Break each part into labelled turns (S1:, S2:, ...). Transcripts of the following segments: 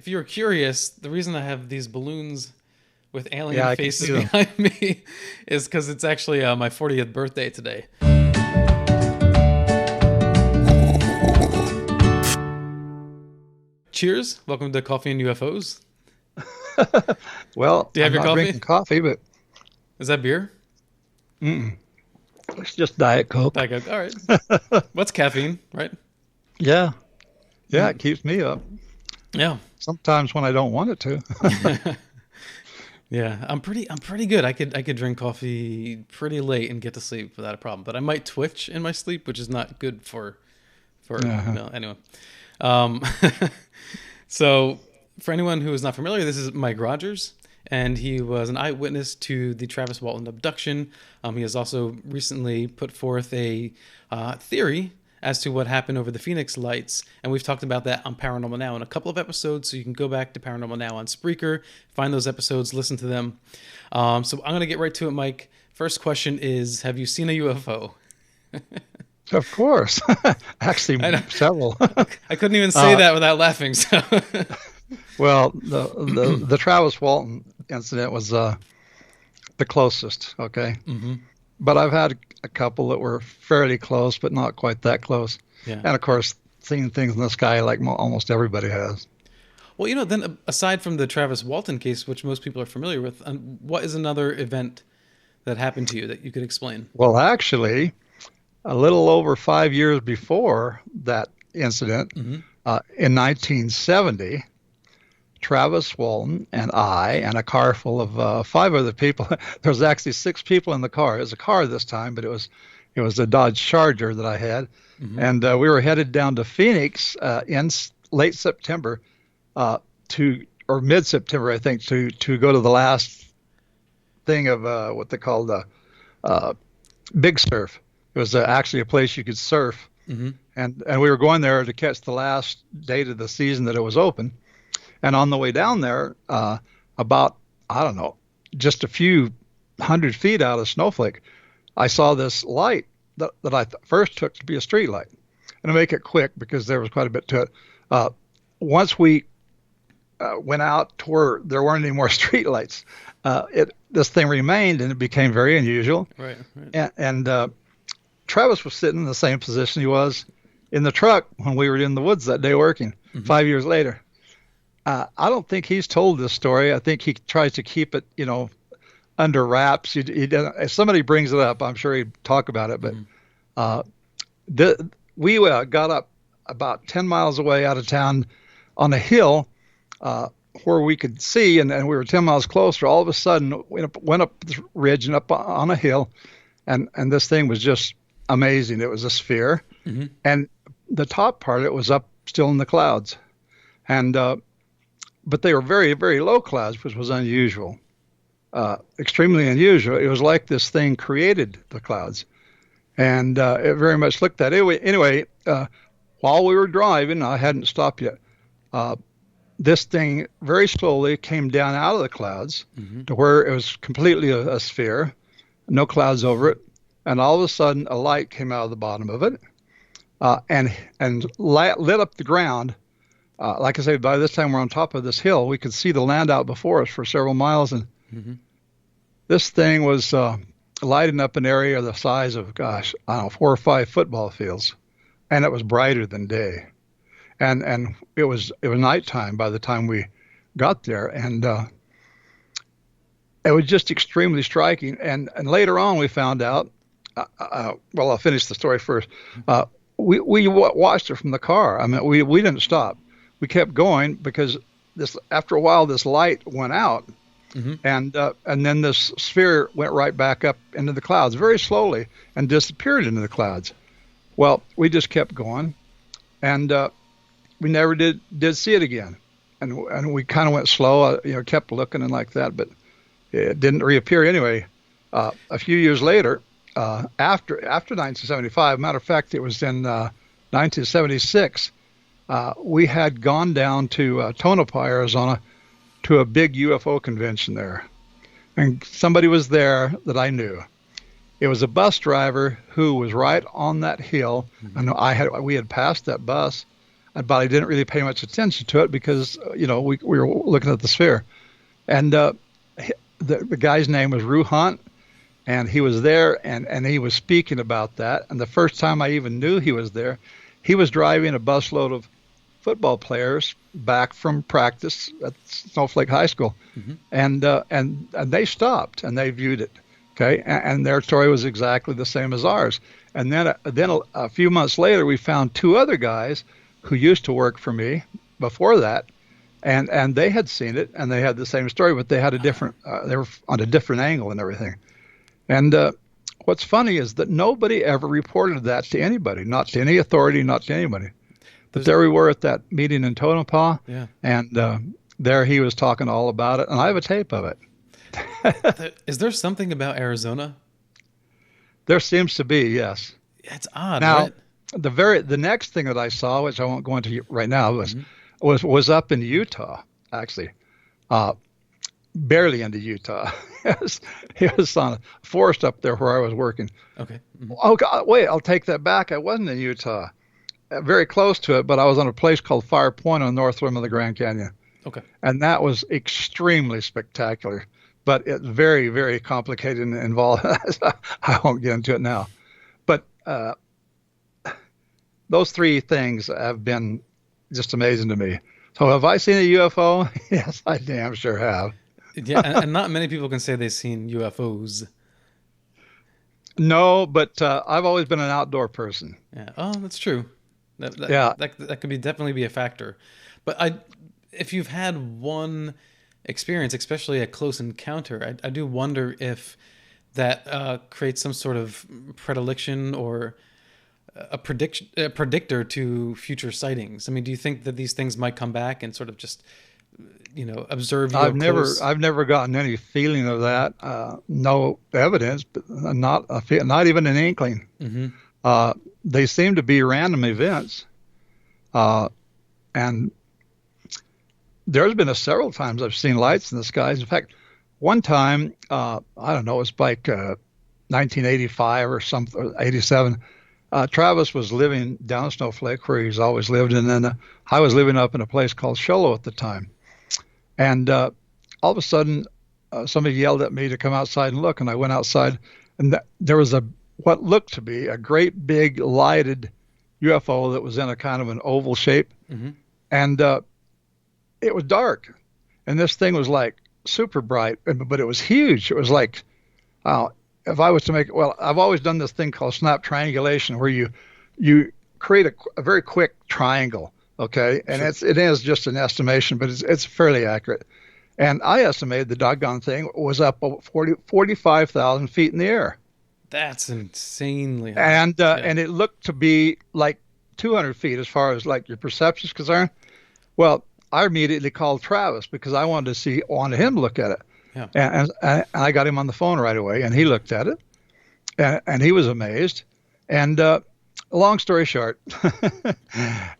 S1: if you're curious, the reason I have these balloons with alien
S2: Yeah, I can
S1: faces
S2: see them.
S1: behind me is because it's actually my 40th birthday today. Cheers. Welcome to Coffee and UFOs.
S2: Well,
S1: Do you have
S2: I'm
S1: your
S2: not
S1: coffee?
S2: drinking coffee, but
S1: Is that beer?
S2: it's just Diet Coke.
S1: Like, all right. What's caffeine, right?
S2: Yeah, yeah,
S1: Mm,
S2: it keeps me up.
S1: yeah.
S2: Sometimes when I don't want it to.
S1: Yeah, I'm pretty good. I could drink coffee pretty late and get to sleep without a problem. But I might twitch in my sleep, which is not good for
S2: Uh-huh.
S1: no, anyway. Um, so for anyone who is not familiar, this is Mike Rogers, and he was an eyewitness to the Travis Walton abduction. He has also recently put forth a theory as to what happened over the Phoenix lights, and we've talked about that on Paranormal Now in a couple of episodes. So you can go back to Paranormal Now on Spreaker, find those episodes, listen to them. So I'm gonna get right to it, Mike. First question is: have you seen a UFO?
S2: Of course. Actually,
S1: I know.
S2: several.
S1: I couldn't even say
S2: Uh,
S1: that without laughing. So
S2: well, the Travis Walton incident was the closest, okay?
S1: hmm
S2: But I've had a couple that were fairly close, but not quite that close.
S1: yeah.
S2: And of course, seeing things in the sky like almost everybody has.
S1: Well, then aside from the Travis Walton case, which most people are familiar with, what is another event that happened to you that you could explain?
S2: Well, actually, a little over 5 years before that incident,
S1: hmm
S2: in 1970, Travis Walton and I and a car full of five other people. There was actually six people in the car. It was a car this time, but it was a Dodge Charger that I had,
S1: hmm
S2: and we were headed down to Phoenix late September, to or mid September, I think, to go to the last thing of what they call the uh, Big Surf. It was actually a place you could surf,
S1: hmm
S2: and we were going there to catch the last date of the season that it was open. And on the way down there, about, I don't know, just a few 100 feet out of Snowflake, I saw this light that I first took to be a street light. And to make it quick, because there was quite a bit to it, once we went out to where there weren't any more street lights, this thing remained, and it became very unusual.
S1: Right. Right.
S2: And Travis was sitting in the same position he was in the truck when we were in the woods that day working
S1: hmm
S2: 5 years later. I don't think he's told this story. I think he tries to keep it, under wraps. He doesn't, if somebody brings it up, I'm sure he'd talk about it. But
S1: hmm
S2: uh, we got up about 10 miles away out of town on a hill, where we could see, and we were 10 miles closer. All of a sudden, we went up the ridge and up on a hill, and this thing was just amazing. It was a sphere,
S1: hmm
S2: and the top part of it was up still in the clouds. And but they were very, very low clouds, which was unusual, extremely unusual. It was like this thing created the clouds, and it very much looked that. Anyway, while we were driving, I hadn't stopped yet. Uh, this thing very slowly came down out of the clouds
S1: hmm
S2: to where it was completely a sphere, no clouds over it, and all of a sudden a light came out of the bottom of it, and lit up the ground. Like I say, by this time we're on top of this hill. We could see the land out before us for several miles, and
S1: hmm
S2: this thing was lighting up an area the size of, gosh, I don't know, 4 or 5 football fields, and it was brighter than day. And it was nighttime by the time we got there, and it was just extremely striking. And later on, we found out. Well, I'll finish the story first. We watched it from the car. I mean, we didn't stop. We kept going because after a while this light went out,
S1: hmm
S2: and then this sphere went right back up into the clouds very slowly and disappeared into the clouds. Well, we just kept going, and we never did see it again. And we kind of went slow, kept looking and like that, but it didn't reappear anyway. A few years later, after 1975, matter of fact, it was in 1976. We had gone down to Tonopah, Arizona, to a big UFO convention there, and somebody was there that I knew. It was a bus driver who was right on that hill,
S1: hmm
S2: and we had passed that bus. but I didn't really pay much attention to it because we were looking at the sphere, and the guy's name was Rue Hunt, and he was there, and he was speaking about that. And the first time I even knew he was there, he was driving a busload of football players back from practice at Snowflake High School, and they stopped and they viewed it. Okay, and their story was exactly the same as ours. And then a few months later, we found two other guys who used to work for me before that, and they had seen it and they had the same story, but they had a different they were on a different angle and everything. And what's funny is that nobody ever reported that to anybody, not to any authority, not to anybody. But there we were at that meeting in Tonopah, and there he was talking all about it, and I have a tape of it.
S1: Is there something about Arizona?
S2: There seems to be, yes.
S1: It's odd,
S2: now,
S1: right?
S2: The next thing that I saw, which I won't go into right now, was up in Utah, actually. Barely into Utah. It was on a forest up there where I was working.
S1: Okay.
S2: Oh, God, wait, I'll take that back. I wasn't in Utah. Very close to it, but I was on a place called Fire Point on the north rim of the Grand Canyon.
S1: Okay.
S2: And that was extremely spectacular, but it's very, very complicated and involved. I won't get into it now. But those three things have been just amazing to me. So have I seen a UFO? Yes, I damn sure have.
S1: Yeah, and not many people can say they've seen UFOs.
S2: No, but I've always been an outdoor person.
S1: Yeah. Oh, that's true.
S2: Yeah.
S1: That could definitely be a factor. But if you've had one experience, especially a close encounter, I do wonder if that creates some sort of predilection or a predictor to future sightings. I mean, do you think that these things might come back and sort of just observe you?
S2: I've never gotten any feeling of that. No evidence, but not even an inkling.
S1: Mm-hmm.
S2: They seem to be random events, and there's been several times I've seen lights in the skies. In fact, one time, I don't know, it was like 1985 or something, or 87. Travis was living down Snowflake where he's always lived, and then I was living up in a place called Show Low at the time. And all of a sudden, somebody yelled at me to come outside and look, and I went outside, and there was what looked to be a great big lighted UFO that was in a kind of an oval shape, and it was dark, and this thing was like super bright, but it was huge. It was like, if I was to make it, well, I've always done this thing called snap triangulation, where you create a very quick triangle. Okay, and sure. It is just an estimation, but it's fairly accurate. And I estimated the doggone thing was up 45,000 feet in the air.
S1: That's insanely high.
S2: And it looked to be like 200 feet as far as like your perception is concerned. Well, I immediately called Travis because I wanted him to look at it.
S1: Yeah.
S2: And I got him on the phone right away, and he looked at it, and he was amazed. And long story short,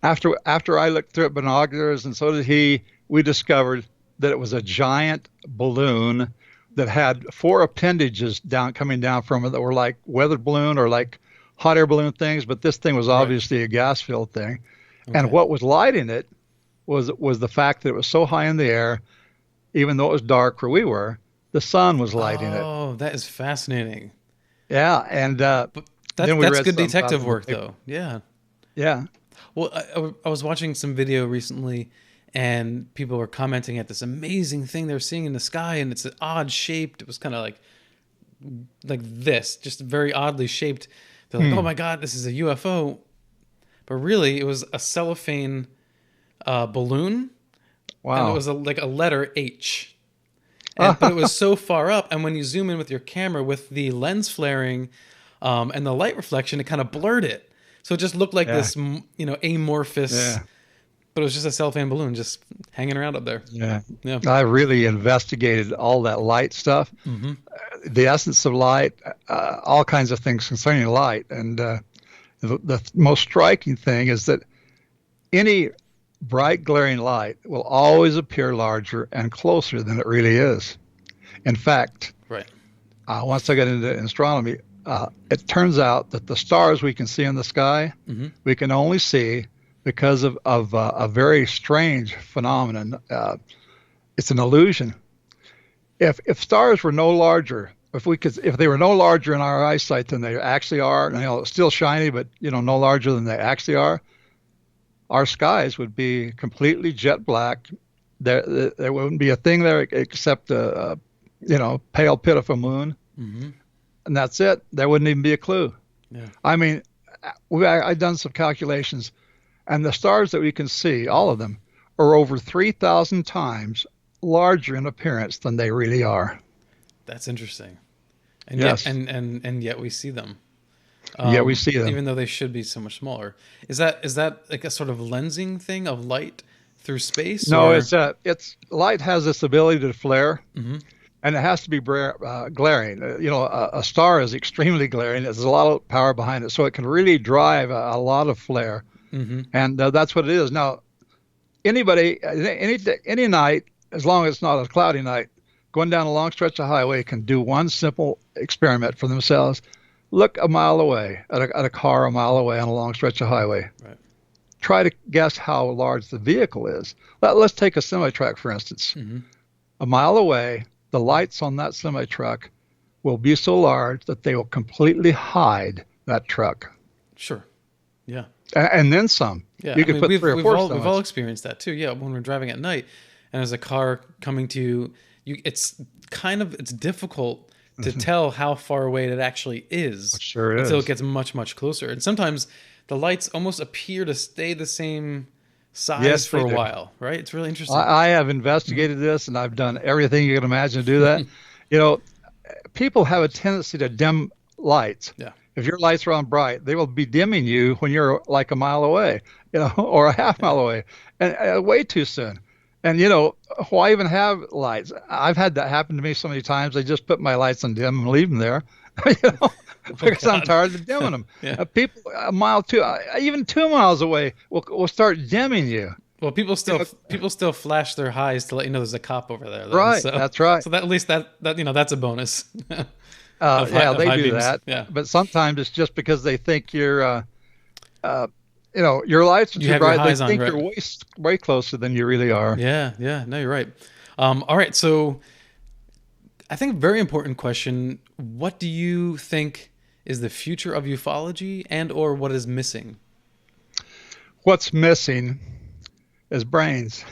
S2: after I looked through it binoculars, and so did he, we discovered that it was a giant balloon that had 4 appendages coming down from it that were like weather balloon or like hot air balloon things, but this thing was obviously a gas-filled thing. Okay. And what was lighting it was the fact that it was so high in the air, even though it was dark where we were, the sun was lighting it.
S1: Oh, that is fascinating.
S2: Yeah, and
S1: but that's good detective work, though. Yeah.
S2: Yeah.
S1: Well, I was watching some video recently, and people were commenting at this amazing thing they're seeing in the sky, and it's odd shaped. It was kind of like this, just very oddly shaped. They're like, oh my God, this is a UFO. But really, it was a cellophane balloon. Wow. And it was like a letter H. But it was so far up, and when you zoom in with your camera with the lens flaring and the light reflection, it kind of blurred it. So it just looked like this, amorphous, but it was just a cellophane balloon just hanging around up there.
S2: Yeah. I really investigated all that light stuff, the essence of light, all kinds of things concerning light. And the most striking thing is that any bright glaring light will always appear larger and closer than it really is. In fact, once I got into astronomy, it turns out that the stars we can see in the sky, we can only see because of a very strange phenomenon. It's an illusion. If stars were no larger, if they were no larger in our eyesight than they actually are, still shiny, but no larger than they actually are, our skies would be completely jet black. There wouldn't be a thing there except a pale, pitiful moon, and that's it. There wouldn't even be a clue.
S1: Yeah.
S2: I mean, I've done some calculations, and the stars that we can see, all of them, are over 3,000 times larger in appearance than they really are.
S1: That's interesting. And
S2: yes.
S1: Yet, and yet we see them.
S2: Yeah, we see them,
S1: even though they should be so much smaller. Is that like a sort of lensing thing of light through space?
S2: No,
S1: or?
S2: it's light has this ability to flare, and it has to be glaring. A star is extremely glaring. There's a lot of power behind it, so it can really drive a lot of flare, and that's what it is. Now, anybody, any night, as long as it's not a cloudy night, going down a long stretch of highway can do one simple experiment for themselves. Look a mile away at a car a mile away on a long stretch of highway.
S1: Right.
S2: Try to guess how large the vehicle is. Let's take a semi-truck, for instance. A mile away, the lights on that semi-truck will be so large that they will completely hide that truck.
S1: Sure. Yeah.
S2: And then some.
S1: Yeah.
S2: You can put three or four.
S1: We've all experienced that too. Yeah. When we're driving at night and there's a car coming to you, it's difficult to tell how far away it actually is.
S2: It sure is.
S1: Until it gets much, much closer. And sometimes the lights almost appear to stay the same size for a while, right? It's really interesting.
S2: I have investigated this, and I've done everything you can imagine to do that. People have a tendency to dim lights.
S1: Yeah.
S2: If your lights are on bright, they will be dimming you when you're like a mile away, or a half mile away, and way too soon. And, why even have lights? I've had that happen to me so many times. I just put my lights on dim and leave them there, because I'm tired of dimming them.
S1: Yeah.
S2: People a mile, even 2 miles away will start dimming you.
S1: Well, people still flash their highs to let you know there's a cop over there.
S2: Right,
S1: so,
S2: that's right.
S1: So at least that's a bonus.
S2: They do that.
S1: Yeah.
S2: But sometimes it's just because they think you're your lights are too bright. They think you're way closer than you really are.
S1: Yeah. No, you're right. All right. So I think a very important question. What do you think is the future of ufology, and or what is missing?
S2: What's missing is brains.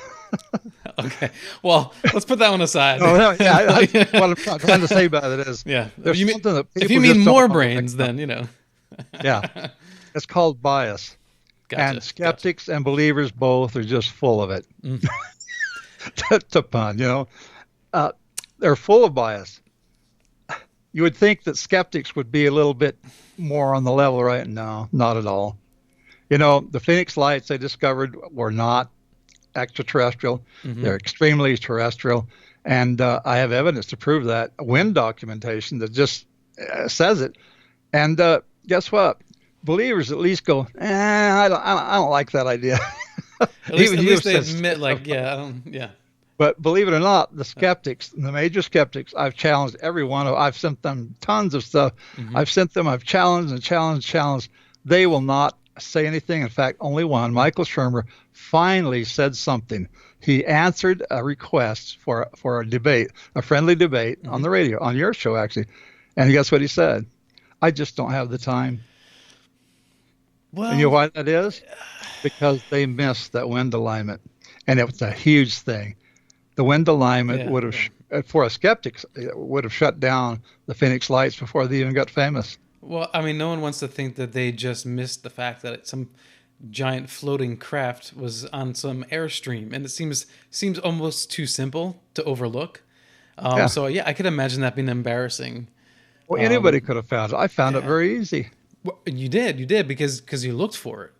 S1: Okay. Well, let's put that one aside.
S2: What I'm trying to say about it is,
S1: if you mean more brains, then
S2: Yeah. It's called bias.
S1: Gotcha,
S2: and skeptics and believers both are just full of it. To pun, they're full of bias. You would think that skeptics would be a little bit more on the level, right? No, not at all. The Phoenix lights they discovered were not extraterrestrial. They're extremely terrestrial. And I have evidence to prove that. Wind documentation that just says it. And guess what? Believers at least go, I don't like that idea.
S1: At least they admit,
S2: But believe it or not, the skeptics, the major skeptics, I've challenged every one of. I've sent them tons of stuff. I've challenged. They will not say anything. In fact, only one, Michael Shermer, finally said something. He answered a request for a debate, a friendly debate on the radio, on your show actually. And guess what he said? I just don't have the time.
S1: Well,
S2: and you know why that is? Because they missed that wind alignment, and it was a huge thing. The wind alignment would have, for a skeptic, would have shut down the Phoenix lights before they even got famous.
S1: Well, I mean, no one wants to think that they just missed the fact that some giant floating craft was on some airstream, and it seems almost too simple to overlook. So I could imagine that being embarrassing.
S2: Well, anybody could have found it. I found it very easy.
S1: Well, you did because you looked for it.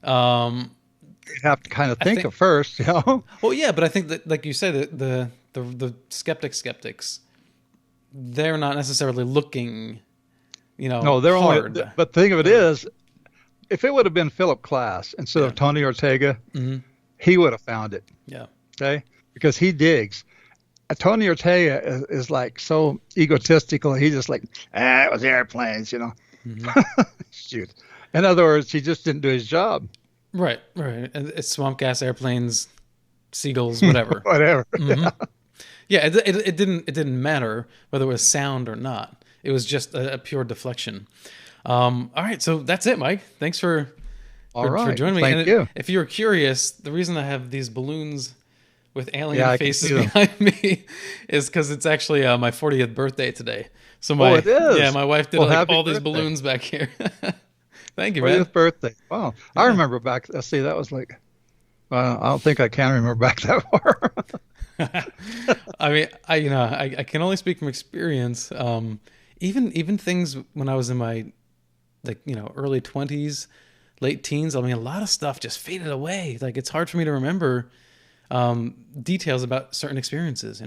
S2: You have to kind of think at first, Well,
S1: yeah, but I think that, like you said, the skeptics, they're not necessarily looking,
S2: No, they're
S1: hard.
S2: only. But the thing of it is, if it would have been Philip Glass instead of Tony Ortega, he would have found it.
S1: Yeah.
S2: Okay, because he digs. Tony Ortega is like so egotistical. He's just like, it was airplanes, Shoot. In other words, he just didn't do his job.
S1: Right, right. And it's swamp gas, airplanes, seagulls, whatever.
S2: Whatever.
S1: Hmm. Yeah, it didn't matter whether it was sound or not. It was just a pure deflection. All right, so that's it, Mike. Thanks
S2: All
S1: for
S2: right.
S1: joining me.
S2: Thank you.
S1: If you're curious, the reason I have these balloons with alien
S2: I can
S1: faces
S2: see them.
S1: behind me is because it's actually my 40th birthday today. So
S2: Oh, it is.
S1: yeah, my wife did
S2: Well,
S1: like
S2: happy
S1: all these
S2: birthday.
S1: balloons back here. Thank you, man.
S2: 40th birthday. Wow. I remember back. Let's see, that was like, I don't think I can remember back that far.
S1: I mean, I can only speak from experience. Even things when I was in my early 20s, late teens. I mean, a lot of stuff just faded away. Like it's hard for me to remember details about certain experiences.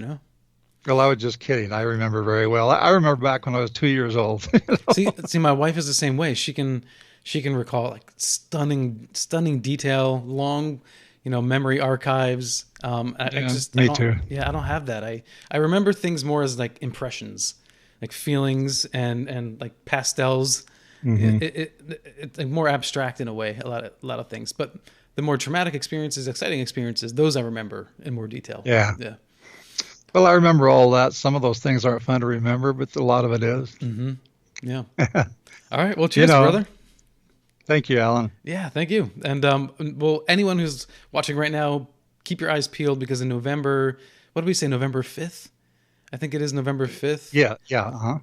S2: Well, I was just kidding. I remember very well. I remember back when I was 2 years old.
S1: See, my wife is the same way. She can recall like stunning detail, long, memory archives.
S2: Me too.
S1: Yeah, I don't have that. I remember things more as like impressions, like feelings and like pastels.
S2: Hmm.
S1: It's like more abstract in a way. A lot of things, but the more traumatic experiences, exciting experiences, those I remember in more detail.
S2: Yeah.
S1: Yeah.
S2: Well, I remember all that. Some of those things aren't fun to remember, but a lot of it is.
S1: Mm-hmm. Yeah. All right. Well, cheers, brother.
S2: Thank you, Alan.
S1: Yeah, thank you. And well, anyone who's watching right now, keep your eyes peeled because in November, what did we say? November 5th? I think it is November 5th.
S2: Yeah.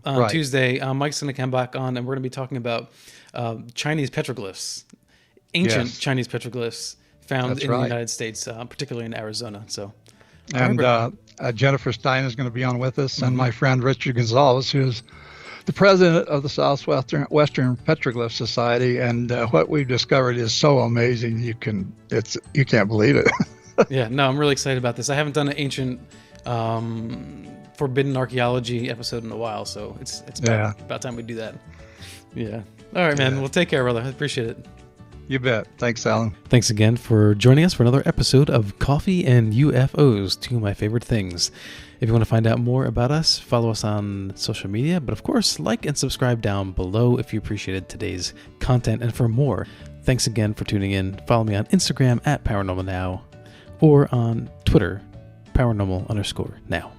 S2: Right.
S1: Tuesday, Mike's going to come back on and we're going to be talking about Chinese petroglyphs, ancient
S2: Yes.
S1: Chinese petroglyphs found
S2: That's
S1: in
S2: right.
S1: the United States, particularly in Arizona. So,
S2: And Jennifer Stein is going to be on with us, and my friend Richard Gonzalez, who's the president of the Southwestern Petroglyph Society. And what we've discovered is so amazing. You can't believe it.
S1: yeah, no, I'm really excited about this. I haven't done an ancient forbidden archaeology episode in a while, so it's about time we do that. Yeah. All right, man. Well, take care, brother. I appreciate it.
S2: You bet. Thanks, Alan.
S1: Thanks again for joining us for another episode of Coffee and UFOs, two of my favorite things. If you want to find out more about us, follow us on social media, but of course, like and subscribe down below if you appreciated today's content. And for more, thanks again for tuning in. Follow me on Instagram @ParanormalNow or on Twitter, @paranormal_now.